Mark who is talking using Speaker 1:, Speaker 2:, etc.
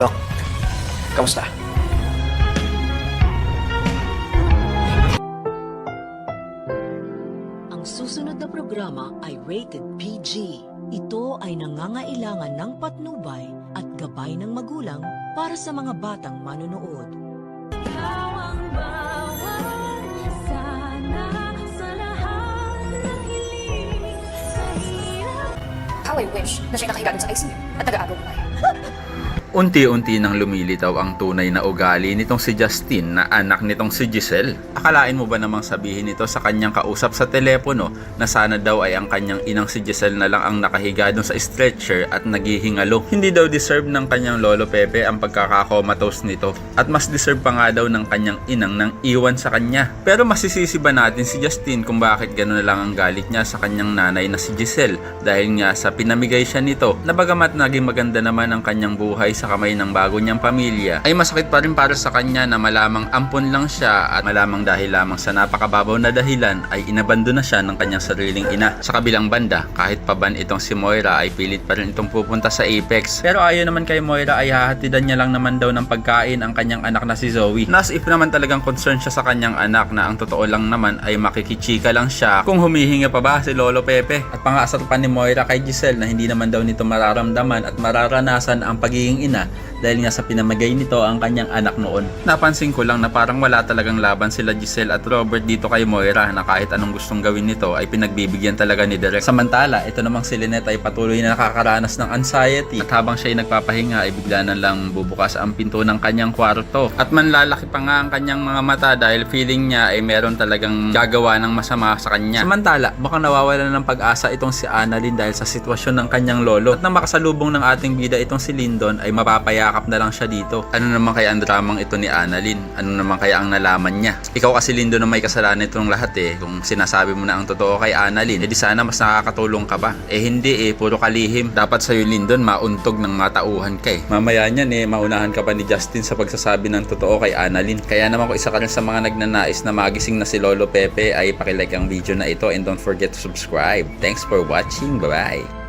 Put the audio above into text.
Speaker 1: Dok, kamusta?
Speaker 2: Ang susunod na programa ay rated PG. Ito ay nangangailangan ng patnubay at gabay ng magulang para sa mga batang manonood.
Speaker 3: Ikaw ang bawat sana sa lahat ng hiling sa hirap.
Speaker 4: How I wish na siya nakahiga dun sa ICU at nag-aaral na tayo.
Speaker 5: Unti-unti nang lumilitaw ang tunay na ugali nitong si Justin na anak nitong si Giselle. Akalain mo ba namang sabihin ito sa kanyang kausap sa telepono na sana daw ay ang kanyang inang si Giselle na lang ang nakahiga dun sa stretcher at naghihingalo? Hindi daw deserve ng kanyang lolo Pepe ang pagkakakomatose nito at mas deserve pa nga daw ng kanyang inang nang iwan sa kanya. Pero masisisi ba natin si Justin kung bakit gano'n na lang ang galit niya sa kanyang nanay na si Giselle dahil nga sa pinamigay siya nito na bagamat naging maganda naman ang kanyang buhay sa kamay ng bago niyang pamilya, ay masakit pa rin para sa kanya na malamang ampon lang siya at malamang dahil lamang sa napakababaw na dahilan ay inabando na siya ng kanyang sariling ina. Sa kabilang banda, kahit pa ban itong si Moira ay pilit pa rin itong pupunta sa Apex. Pero ayaw naman kay Moira ay hahatidan niya lang naman daw ng pagkain ang kanyang anak na si Zoe. Nas if naman talagang concerned siya sa kanyang anak na ang totoo lang naman ay makikichika lang siya kung humihinga pa ba si Lolo Pepe. At pangasar pa ni Moira kay Giselle na hindi naman daw nito mararamdaman at mararanasan ang pagiging ina dahil nga sa pinamagay nito ang kanyang anak noon. Napansin ko lang na parang wala talagang laban sila Giselle at Robert dito kay Moira na kahit anong gustong gawin nito ay pinagbibigyan talaga ni Derek. Samantala, ito namang si Lynette ay patuloy na nakakaranas ng anxiety at habang siya ay nagpapahinga ay bigla na lang bubukas ang pinto ng kanyang kwarto at manlalaki pa nga ang kanyang mga mata dahil feeling niya ay meron talagang gagawa ng masama sa kanya. Samantala, baka nawawala ng pag-asa itong si Annalyn dahil sa sitwasyon ng kanyang lolo at nang makasalubong ng ating bida itong si Lyndon ay mapapayakap na lang siya dito. Ano naman kaya ang dramang ito ni Annalyn? Ano naman kaya ang nalaman niya? Ikaw kasi Lyndon na may kasalanan itong lahat eh. Kung sinasabi mo na ang totoo kay Annalyn, edi sana mas nakakatulong ka pa. Eh hindi eh, puro kalihim. Dapat sa'yo Lyndon, mauntog ng matauhan ka eh. Mamaya niyan eh, maunahan ka pa ni Justin sa pagsasabi ng totoo kay Annalyn. Kaya naman kung isa ka rin sa mga nagnanais na magising na si Lolo Pepe ay pakilike ang video na ito and don't forget to subscribe. Thanks for watching. Bye-bye!